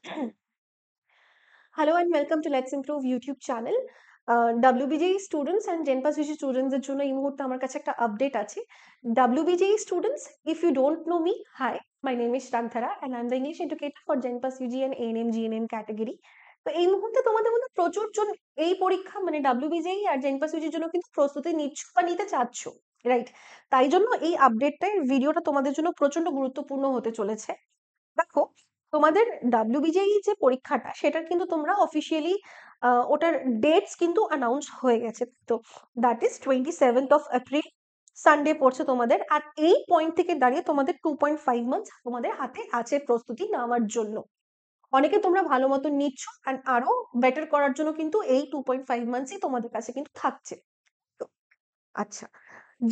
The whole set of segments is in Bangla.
Hello and welcome to Let's Improve YouTube channel. WBJE students and JenPass UG students এর জন্য এই মুহূর্তে আমার কাছে একটা আপডেট আছে। WBJE students, if you don't know me, hi, my name is Ragdhara and I'm the English educator for JenPass UG and ANM GNM category. তো এই মুহূর্তে তোমাদের মধ্যে প্রচুর জন এই পরীক্ষা মানে WBJE আর JenPass UG এর জন্য কিন্তু প্রস্তুতি নিচ্ছ বা নিতে চাচ্ছ, রাইট? তাই জন্য এই আপডেটটাই ভিডিওটা তোমাদের জন্য প্রচন্ড গুরুত্বপূর্ণ হতে চলেছে। দেখো, তোমাদের WBJE যে পরীক্ষাটা সেটার কিন্তু তোমরা অফিসিয়ালি ওটার ডেটস কিন্তু অ্যানাউন্স হয়ে গেছে। তো দ্যাট ইজ 27 এপ্রিল, সানডে পড়ছে তোমাদের। আর এই পয়েন্ট থেকে দাঁড়িয়ে তোমাদের 2.5 মান্থস তোমাদের হাতে আছে প্রস্তুতি নেওয়ার জন্য। অনেকে তোমরা ভালো মতো নিচ্ছ অ্যান্ড আরো বেটার করার জন্য কিন্তু এই 2.5 মান্থসই তোমাদের কাছে কিন্তু থাকছে। তো আচ্ছা,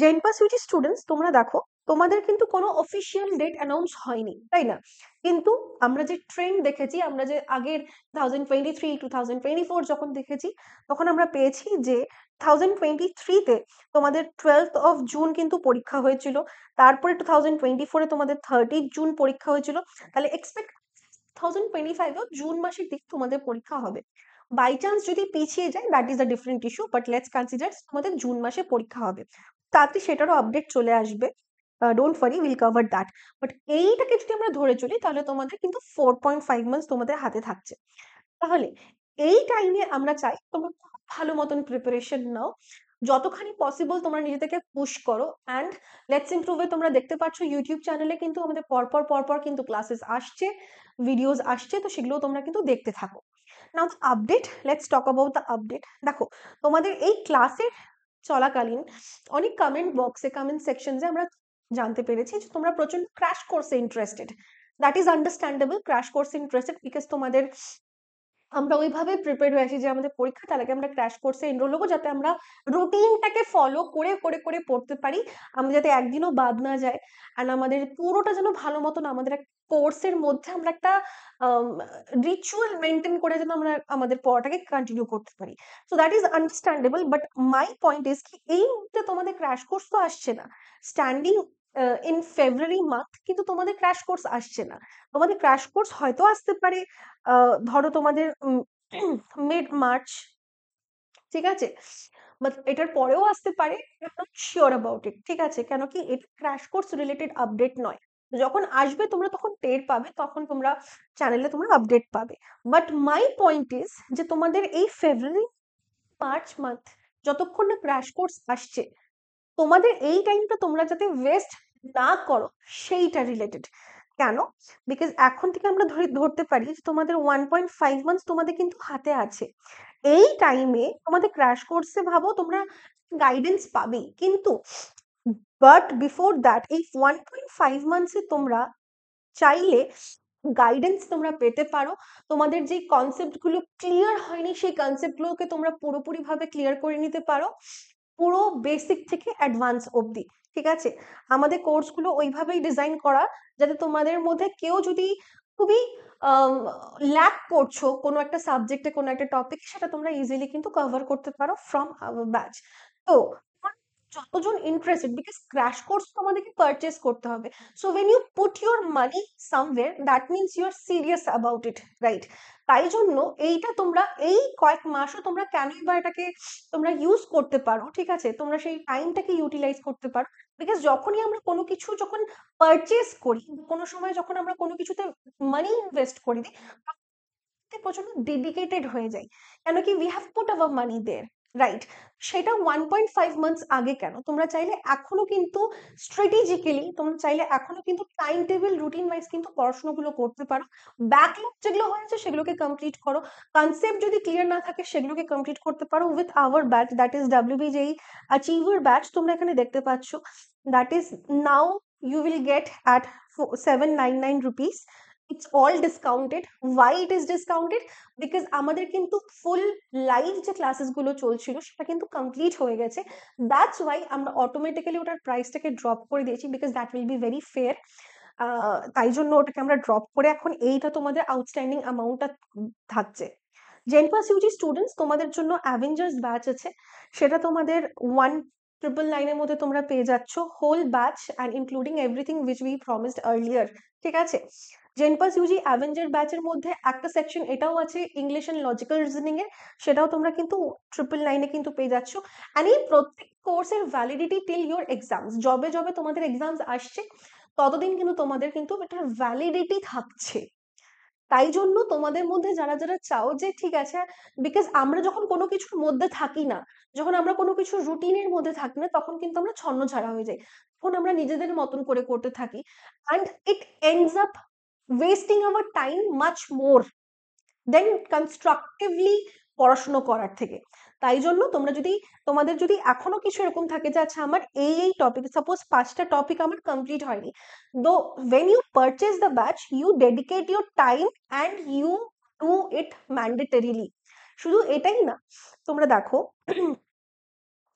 জেনপাস ইউজি স্টুডেন্টস, তোমরা দেখো তোমাদের কিন্তু কোনো অফিসিয়াল ডেট অ্যানাউন্স হয়নি, তাই না? কিন্তু আমরা যে ট্রেন্ড দেখেছি, আমরা যে আগের 2023 2024 যখন দেখেছি, তখন আমরা পেয়েছি যে 2023-তে তোমাদের 12 জুন কিন্তু পরীক্ষা হয়েছিল। তারপরে 2024-এ তোমাদের 30 জুন পরীক্ষা হয়েছিল। তাহলে এক্সপেক্ট 2025-এও জুন মাসের দিকে তোমাদের পরীক্ষা হবে। বাই চান্স যদি পিছিয়ে যায়, that is a different issue, but let's consider তোমাদের জুন মাসে পরীক্ষা হবে। তাতে সেটারও আপডেট চলে আসবে। Don't worry, will cover that. But এইটাকে যদি আমরা ধরে চলি, তাহলে তোমাদের কিন্তু 4.5 মান্থস তোমাদের হাতে থাকছে। তাহলে এই টাইমে আমরা চাই তোমরা খুব ভালো মতন প্রিপারেশন নাও, যতখানি পসিবল তোমরা নিজে থেকে পুশ করো। অ্যান্ড লেটস ইমপ্রুভে তোমরা দেখতে পাচ্ছ ইউটিউব চ্যানেলে কিন্তু আমাদের পরপর কিন্তু ক্লাসেস আসছে, ভিডিওস আসছে, তো সেগুলো তোমরা কিন্তু দেখতে থাকো। Now the update, let's talk about the update. দেখো, তোমাদের এই ক্লাসের চলাকালীন অনেক কমেন্ট বক্সে, কমেন্ট সেকশনসে আমরা জানতে পেরেছি যে তোমরা প্রচন্ড ক্র্যাশ কোর্সে interested. That is understandable, crash কোর্সে ইন্টারেস্টেড বিকজ তোমাদের আমরা ওইভাবে প্রিপেয়ার হয়ে আছি যে আমাদের পরীক্ষা, তার আগে আমরা ক্র্যাশ কোর্সে এনরোল হবো, যাতে আমরা রুটিনটাকে ফলো করে করে করে পড়তে পারি, আমরা যাতে একদিনও বাদ না যায়। অ্যান্ড আমাদের পুরোটা যেন ভালো মতন আমাদের একটা কোর্সের মধ্যে আমরা একটা রিচুয়াল মেনটেন করে যেন আমরা আমাদের পড়াটাকে কন্টিনিউ করতে পারি। So that is understandable, but my point is কি এই মুহূর্তে তোমাদের ক্র্যাশ কোর্স তো আসছে না। স্ট্যান্ডিং ইন ফেব্রুয়ারি মান্থ কিন্তু তোমাদের ক্র্যাশ কোর্স আসছে না। তোমাদের ক্র্যাশ কোর্স হয়তো আসতে পারে ধরো তোমাদের মিড মার্চ, ঠিক আছে? বাট এটার পরেও আসতে পারে, নট শিওর অ্যাবাউট ইট, ঠিক আছে? কেন কি এটা ক্র্যাশ কোর্স রিলেটেড আপডেট নয়। যখন আসবে তোমরা তখন টের পাবে, তখন তোমরা চ্যানেলে তোমরা আপডেট পাবে। বাট মাই পয়েন্ট ইজ যে তোমাদের এই ফেব্রুয়ারি মার্চ মান্থ যতক্ষণ না ক্র্যাশ কোর্স আসছে, তোমাদের এই টাইমটা তোমরা যাতে ওয়েস্ট না করো, সেইটা রিলেটেড। কেন? বিকজ এখন থেকে আমরা ধরতে পারি যে তোমাদের 1.5 মান্থস তোমাদের কিন্তু হাতে আছে। এই টাইমে তোমাদের ক্র্যাশ কোর্সে ভাবো তোমরা গাইডেন্স পাবেই, কিন্তু বাট বিফোর দ্যাট এই 1.5 মান্থসে তোমরা চাইলে গাইডেন্স তোমরা পেতে পারো। তোমাদের যে কনসেপ্ট গুলো ক্লিয়ার হয়নি, সেই কনসেপ্ট গুলোকে তোমরা পুরোপুরি ভাবে ক্লিয়ার করে নিতে পারো, পুরো বেসিক থেকে অ্যাডভান্স অবধি, ঠিক আছে? আমাদের কোর্সগুলো ওইভাবেই ডিজাইন করা যাতে তোমাদের মধ্যে কেউ যদি খুবই ল্যাক করছো কোনো একটা সাবজেক্টে, কোনো একটা টপিক, সেটা তোমরা ইজিলি কিন্তু কভার করতে পারো ফ্রম আওয়ার ব্যাচ। তো যতজন ইন্টারেস্টেড, বিকজ ক্র্যাশ কোর্স তোমাদেরকে পারচেস করতে হবে। So when you put your money somewhere, that means you are serious about it, right? তাই জন্য এইটা তোমরা এই কয়েক মাসও তোমরা কেনই বা এটাকে তোমরা ইউজ করতে পারো, ঠিক আছে? তোমরা সেই টাইমটাকে ইউটিলাইজ করতে পারো। বিকজ যখনই আমরা কোনো কিছু যখন পারচেস করি, কোনো সময় যখন আমরা কোনো কিছুতে মানি ইনভেস্ট করে দিই, প্রচন্ড ডেডিকেটেড হয়ে যাই। কেন কি we have put our money there, right? সেটা 1.5 মান্থস আগে কেন, তোমরা চাইলে এখনো কিন্তু স্ট্র্যাটেজিক্যালি তোমরা চাইলে এখনো কিন্তু টাইম টেবিল রুটিন ওয়াইজ কিন্তু পড়াশোনাগুলো করতে পারো। ব্যাকলগ যেগুলো হয়েছে সেগুলোকে কমপ্লিট করো। কনসেপ্ট যদি ক্লিয়ার না থাকে সেগুলোকে কমপ্লিট করতে পারো with our batch, that is WBJE achiever batch. তোমরা এখানে দেখতে পাচ্ছ, that is now you will get at 799 rupees. It's all discounted. Why it is discounted? Because আমাদের কিন্তু ফুল লাইভ যে ক্লাসেস গুলো চলছিল সেটা কিন্তু কমপ্লিট হয়ে গেছে। দ্যাটস ওয়াই আমরা অটোমেটিক্যালি ওটার প্রাইসটাকে ড্রপ করে দিয়েছি, because that will be very fair. তাই জন্য ওটাকে আমরা ড্রপ করে এখন এইটা তোমাদের আউটস্ট্যান্ডিং অ্যামাউন্টটা থাকছে। জেনপাস ইউজি স্টুডেন্টস, তোমাদের জন্য অ্যাভেঞ্জার্স ব্যাচ আছে, সেটা তোমাদের 1,999 এর মধ্যে তোমরা পেয়ে যাচ্ছ whole batch and including everything which we promised earlier, ঠিক আছে? জেনপাস ইউজি অ্যাভেঞ্জার ব্যাচের মধ্যে একটা সেকশন এটাও আছে ইংলিশ অ্যান্ড লজিক্যাল রিজনিং এর, সেটাও তোমরা কিন্তু 999 কিন্তু পেয়ে যাচ্ছ। অ্যান্ড এই প্রত্যেক কোর্সের ভ্যালিডিটি টিল ইউর এক্সামস, যবে যবে তোমাদের এক্সামস আসছে ততদিন কিন্তু তোমাদের কিন্তু এটার ভ্যালিডিটি থাকছে। তাই জন্য তোমাদের মধ্যে যারা যারা চাও যে ঠিক আছে, বিকজ আমরা যখন কোনো কিছুর মধ্যে থাকি না, যখন আমরা কোনো কিছু রুটিনের মধ্যে থাকি না, তখন কিন্তু আমরা ছন্নছাড়া হয়ে যাই, তখন আমরা নিজেদের মতন করে করতে থাকি, and it ends up wasting our time much more than constructively পড়াশুনো করার থেকে। তাই জন্য তোমরা যদি, তোমাদের যদি এখনো কিছু এরকম থাকে যে আচ্ছা আমার এই টপিক, সাপোজ 5টা টপিক আমার কমপ্লিট হয়নি, দো when you purchase the batch you dedicate your time and you do it mandatorily। শুধু এটাই না, তোমরা দেখো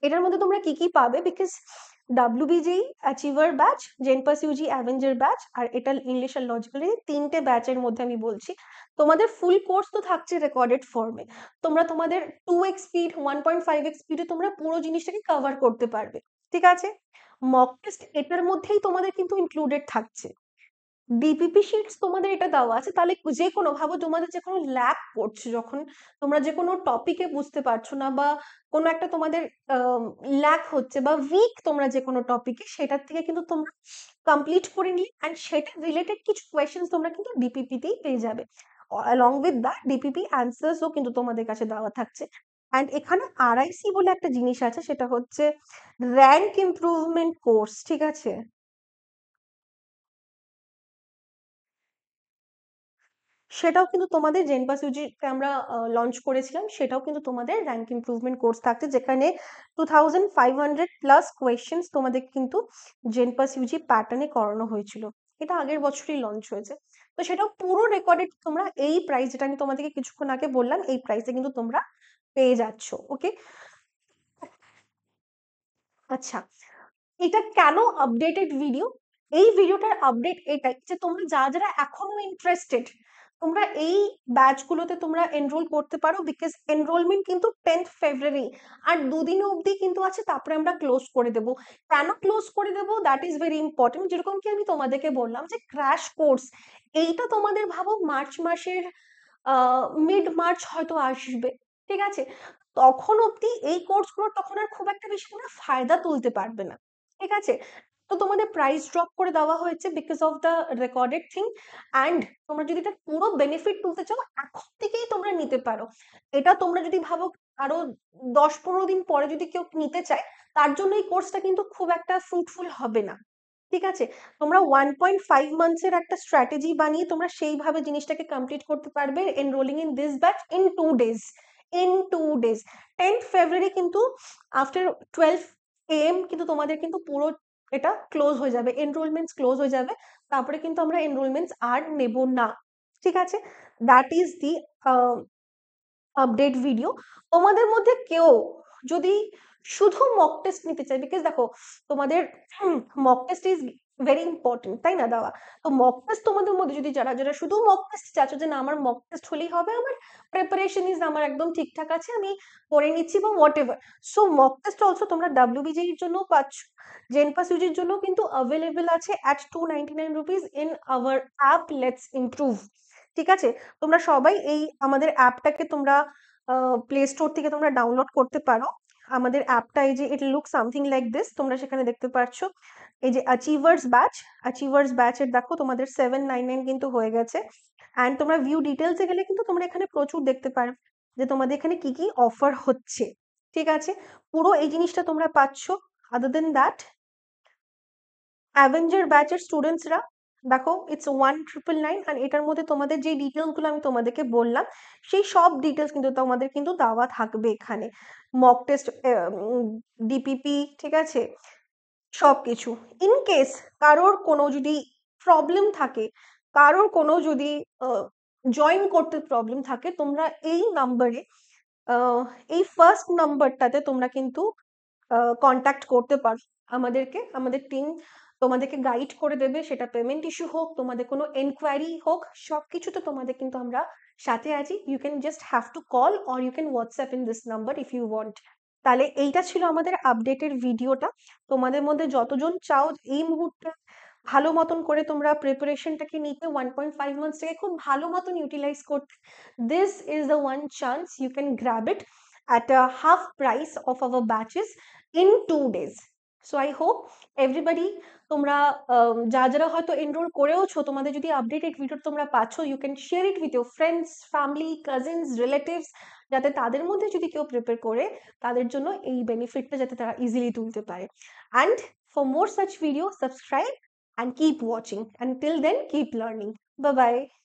এটার মধ্যে তোমরা কি কি পাবে, because WBJEE achiever batch, JENPAS UG avenger batch, আর এটা ইংলিশ আর লজিক্যাল, তিনটে ব্যাচের মধ্যে আমি বলছি তোমাদের ফুল কোর্স তো থাকছে রেকর্ডেড ফর্মে, তোমরা তোমাদের 2x স্পিড 1.5x স্পিডে তোমরা পুরো জিনিসটাকে কভার করতে পারবে, ঠিক আছে। মক টেস্ট এটার মধ্যেই তোমাদের কিন্তু ইনক্লুডেড থাকছে। ডিপিপি শিটস তোমাদের এটা দেওয়া আছে, তাহলে যে কোনো, ভাবো তোমাদের যে কোনো ল্যাব পড়ছে, যখন তোমরা যে কোনো টপিকে বুঝতে পারছো না বা কোনো একটা তোমাদের ল্যাক হচ্ছে বা উইক তোমরা যে কোনো টপিকে, সেটার থেকে কিন্তু তোমরা কমপ্লিট করে নিলে অ্যান্ড সেটা রিলেটেড কিছু কোয়েশ্চেন্স তোমরা কিন্তু ডিপিপিতেই পেয়ে যাবে। অ্যালং উইথ দ্যাট ডিপিপি অ্যান্সার্সও কিন্তু তোমাদের কাছে দেওয়া থাকছে। অ্যান্ড এখানে আরআইসি বলে একটা জিনিস আছে, সেটা হচ্ছে র্যাঙ্ক ইমপ্রুভমেন্ট কোর্স, ঠিক আছে। সেটাও কিন্তু তোমাদের জেনপাস ইউজিতে আমরা লঞ্চ করেছিলাম, সেটাও কিন্তু তোমাদের র্যাঙ্ক ইমপ্রুভমেন্ট কোর্স থাকছে, যেখানে 2500+ কোয়েশ্চেন্স তোমাদের কিন্তু জেনপাস ইউজি প্যাটার্নে করানো হয়েছিল। এটা আগের বছরই লঞ্চ হয়েছে, তো সেটাও পুরো রেকর্ডেড তোমরা এই প্রাইস, যেটা আমি তোমাদেরকে কিছুক্ষণ আগে বললাম, এই প্রাইসে কিন্তু তোমরা পেয়ে যাচ্ছ। ওকে, আচ্ছা, এটা কেন আপডেটেড ভিডিও? এই ভিডিওটার আপডেট এটাই যে তোমরা যারা এখনো ইন্টারেস্টেড, তোমরা এই ব্যাচগুলোতে তোমরা এনরোল করতে পারো, বিকজ এনরোলমেন্ট কিন্তু 10th ফেব্রুয়ারি, আর দুদিন অবধি কিন্তু আছে, তারপরে আমরা ক্লোজ করে দেবো। কেন ক্লোজ করে দেবো, দ্যাট ইজ ভেরি ইম্পর্টেন্ট। যেরকম কি আমি তোমাদেরকে বললাম যে ক্র্যাশ কোর্স, এইটা তোমাদের ভাবো মার্চ মাসের মিড মার্চ হয়তো আসবে, ঠিক আছে। তখন অবধি এই কোর্সগুলো তখন আর খুব একটা বেশি তোমরা ফায়দা তুলতে পারবে না, ঠিক আছে। তো তোমাদের প্রাইস ড্রপ করে দেওয়া হয়েছে because of the recorded thing. And তোমরা যদি এটা পুরো বেনিফিট তুলতে চাও, এখন থেকেই তোমরা নিতে পারো। এটা তোমরা যদি ভাবো আরো 10-15 দিন পরে যদি কেউ নিতে চায়, তার জন্য এই কোর্সটা কিন্তু খুব একটা ফ্রুটফুল হবে না, ঠিক আছে। তোমরা 1.5 মান্থসের একটা স্ট্র্যাটেজি বানিয়ে তোমরা সেইভাবে জিনিসটাকে কমপ্লিট করতে পারবে, এনরোলিং in this batch in 2 days। In 2 days 10th ফেব্রুয়ারি কিন্তু আফটার 12 AM কিন্তু তোমাদের কিন্তু পুরো এটা ক্লোজ হয়ে যাবে, এনরোলমেন্টস ক্লোজ হয়ে যাবে, তারপরে কিন্তু আমরা এনরোলমেন্টস আর নেব না, ঠিক আছে। That is the update video. তোমাদের মধ্যে কেউ যদি শুধু মক টেস্ট নিতে চায়, বিকজ দেখো তোমাদের mock test is very important, তাই না দেওয়া। তো মক টেস্ট তোমাদের মধ্যে যদি যারা যারা শুধু মক টেস্ট চাচ্ছ যে না আমার মক টেস্ট হলেই হবে, আমার প্রিপারেশন ইজ আমার একদম ঠিকঠাক আছে, আমি করে নিচ্ছি বা what ever, so mock test also তোমরা ডাব্লিউবিজেই এর জন্য পাচ্ছ, জেনপাস ইউজির জন্য কিন্তু অ্যাভেলেবেল আছে at 299 rupees in our app let's improve, ঠিক আছে। তোমরা সবাই এই আমাদের অ্যাপটাকে তোমরা প্লে স্টোর থেকে তোমরা ডাউনলোড করতে পারো। আমাদের অ্যাপটা এই যে ইট লুক সামথিং লাইক দিস, তোমরা সেখানে দেখতে পাচ্ছ এই যে অ্যাচিভার্স ব্যাচের দেখো তোমাদের 799 কিন্তু হয়ে গেছে। অ্যান্ড তোমরা ভিউ ডিটেলসে গেলে কিন্তু তোমরা এখানে প্রচুর দেখতে পারো যে তোমাদের এখানে কি কি অফার হচ্ছে, ঠিক আছে। পুরো এই জিনিসটা তোমরা পাচ্ছ। আদার দেন দ্যাট, অ্যাভেঞ্জার ব্যাচের স্টুডেন্টসরা দেখো ইটস 1999, আর এটার মধ্যে তোমাদের যে ডিটেলসগুলো আমি তোমাদেরকে বললাম, সেই সব ডিটেলস কিন্তু তোমাদের কিন্তু দেওয়া থাকবে এখানে, মক টেস্ট, ডিপিপি, ঠিক আছে, সবকিছু। ইন কেস কারোর কোনো যদি প্রবলেম থাকে, কারোর কোনো যদি জয়েন করতে প্রবলেম থাকে, তোমরা এই নাম্বারে, এই ফার্স্ট নাম্বারটাতে তোমরা কিন্তু কন্ট্যাক্ট করতে পারো আমাদেরকে, আমাদের টিম তোমাদেরকে গাইড করে দেবে, সেটা পেমেন্ট ইস্যু হোক, তোমাদের কোনো এনকোয়ারি হোক, সবকিছুতে তোমাদের কিন্তু আমরা সাথে আছি। You can just have to call or you can WhatsApp in this number if you want. তাহলে এইটা ছিল আমাদের আপডেটের ভিডিওটা। তোমাদের মধ্যে যতজন চাও এই মুহূর্তে ভালো মতন করে তোমরা প্রিপারেশনটাকে নিতে 1.5 মান্থসটাকে খুব ভালো মতন ইউটিলাইজ করতে, this is the one chance you can grab it at a half price of our batches in 2 days. So I hope everybody, তোমরা যারা হয়তো এনরোল করেওছো, তোমাদের যদি আপডেটেড ভিডিও তোমরা পাচ্ছ, you can share it with your friends, family, cousins, relatives, যাতে তাদের মধ্যে যদি কেউ প্রিপেয়ার করে তাদের জন্য এই বেনিফিটটা যাতে তারা ইজিলি তুলতে পারে। And for more such video, subscribe and keep watching. Until then, keep learning. Bye bye.